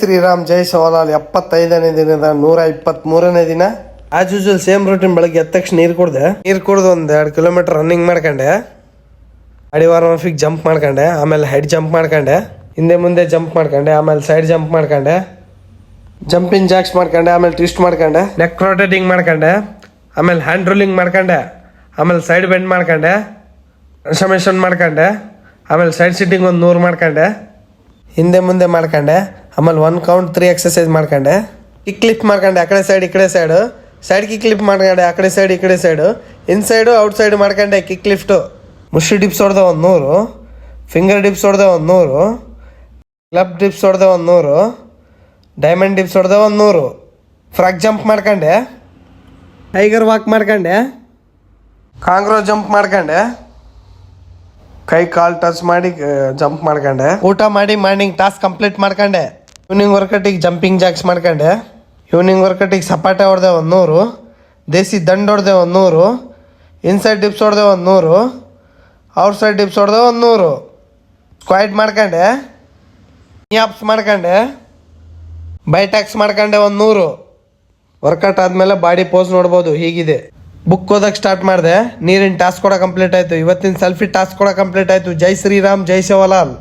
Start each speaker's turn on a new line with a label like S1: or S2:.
S1: ಶ್ರೀರಾಮ್ ಜೈ ಶಿವಲಾಲ್ 75ನೇ ದಿನದ 123ನೇ ದಿನ. As usual same routine. ಬೆಳಗ್ಗೆ ಎದ್ದ ತಕ್ಷಣ ನೀರು ಕುಡ್ದು ಒಂದು 2 ಕಿಲೋಮೀಟರ್ ರನ್ನಿಂಗ್ ಮಾಡ್ಕೊಂಡೆ. ಅಡಿವಾರ ಜಂಪ್ ಮಾಡ್ಕೊಂಡೆ, ಆಮೇಲೆ ಹೆಡ್ ಜಂಪ್ ಮಾಡ್ಕೊಂಡೆ, ಹಿಂದೆ ಮುಂದೆ ಜಂಪ್ ಮಾಡ್ಕೊಂಡೆ, ಆಮೇಲೆ ಸೈಡ್ ಜಂಪ್ ಮಾಡ್ಕೊಂಡೆ, ಜಂಪಿಂಗ್ ಜಾಕ್ಸ್ ಮಾಡ್ಕೊಂಡೆ, ಆಮೇಲೆ ಟ್ವಿಸ್ಟ್ ಮಾಡ್ಕೊಂಡೆ, ನೆಕ್ ರೊಟೇಟಿಂಗ್ ಮಾಡ್ಕೊಂಡೆ, ಆಮೇಲೆ ಹ್ಯಾಂಡ್ ರೋಲಿಂಗ್ ಮಾಡ್ಕೊಂಡೆ, ಆಮೇಲೆ ಸೈಡ್ ಬೆಂಡ್ ಮಾಡ್ಕೊಂಡೆ, ಟ್ರಾನ್ಸ್ಫಾರ್ಮೇಷನ್ ಮಾಡ್ಕೊಂಡೆ, ಆಮೇಲೆ ಸೈಡ್ ಸಿಟ್ಟಿಂಗ್ ಒಂದು 100 ಮಾಡ್ಕೊಂಡೆ, ಹಿಂದೆ ಮುಂದೆ ಮಾಡ್ಕೊಂಡೆ, ಆಮೇಲೆ 1 count 3 ಎಕ್ಸಸೈಸ್ ಮಾಡ್ಕೊಂಡೆ, ಕಿಕ್ ಲಿಫ್ಟ್ ಮಾಡ್ಕೊಂಡೆ, ಆ ಕಡೆ ಸೈಡ್ ಈ ಕಡೆ ಸೈಡು, ಸೈಡ್ ಕಿಕ್ ಲಿಫ್ಟ್ ಮಾಡ್ಕೊಂಡೆ, ಆ ಕಡೆ ಸೈಡ್ ಈ ಕಡೆ ಸೈಡು, ಇನ್ಸೈಡು ಔಟ್ಸೈಡ್ ಮಾಡ್ಕೊಂಡೆ ಕಿಕ್ ಲಿಫ್ಟು. ಮುಷ್ಟಿ ಡಿಪ್ಸ್ ಹೊಡೆದ 100, ಫಿಂಗರ್ ಡಿಪ್ಸ್ ಹೊಡೆದ 100, ಕ್ಲಬ್ ಡಿಪ್ಸ್ ಹೊಡೆದ 100, ಡೈಮಂಡ್ ಡಿಪ್ಸ್ ಹೊಡೆದ 100, ಫ್ರಾಗ್ ಜಂಪ್ ಮಾಡ್ಕೊಂಡೆ, ಟೈಗರ್ ವಾಕ್ ಮಾಡ್ಕೊಂಡೆ, ಕಾಂಗ್ರೋ ಜಂಪ್ ಮಾಡ್ಕೊಂಡೆ, ಕೈ ಕಾಲು ಟಚ್ ಮಾಡಿ ಜಂಪ್ ಮಾಡ್ಕೊಂಡೆ, ಊಟ ಮಾಡಿ ಮಾರ್ನಿಂಗ್ ಟಾಸ್ಕ್ ಕಂಪ್ಲೀಟ್ ಮಾಡ್ಕೊಂಡೆ. ಈವ್ನಿಂಗ್ ವರ್ಕೌಟಿಗೆ ಜಂಪಿಂಗ್ ಜಾಕ್ಸ್ ಮಾಡ್ಕೊಂಡೆ, ಈವ್ನಿಂಗ್ ವರ್ಕೌಟಿಗೆ ಸಪಾಟೆ ಹೊಡೆದೆ 100, ದೇಸಿ ದಂಡ್ ಹೊಡೆದೆ 100, ಇನ್ಸೈಡ್ ಡಿಪ್ಸ್ ಹೊಡೆದೆ 100, ಔಟ್ಸೈಡ್ ಡಿಪ್ಸ್ ಹೊಡೆದೆ 100, ಸ್ಕ್ವಾಟ್ ಮಾಡ್ಕೊಂಡೆ, ಆಪ್ಸ್ ಮಾಡ್ಕೊಂಡೆ, ಬೈಟ್ಯಾಕ್ಸ್ ಮಾಡ್ಕೊಂಡೆ 100. ವರ್ಕೌಟ್ ಆದಮೇಲೆ ಬಾಡಿ ಪೋಸ್ ನೋಡ್ಬೋದು, ಹೀಗಿದೆ. ಬುಕ್ ಓದಕ್ಕೆ ಸ್ಟಾರ್ಟ್ ಮಾಡಿದೆ. ನೀರಿನ ಟಾಸ್ಕ್ ಕೂಡ ಕಂಪ್ಲೀಟ್ ಆಯಿತು. ಇವತ್ತಿನ ಸೆಲ್ಫಿ ಟಾಸ್ಕ್ ಕೂಡ ಕಂಪ್ಲೀಟ್ ಆಯಿತು. ಜೈ ಶ್ರೀರಾಮ್ ಜೈ ಶಿವಲಾಲ್.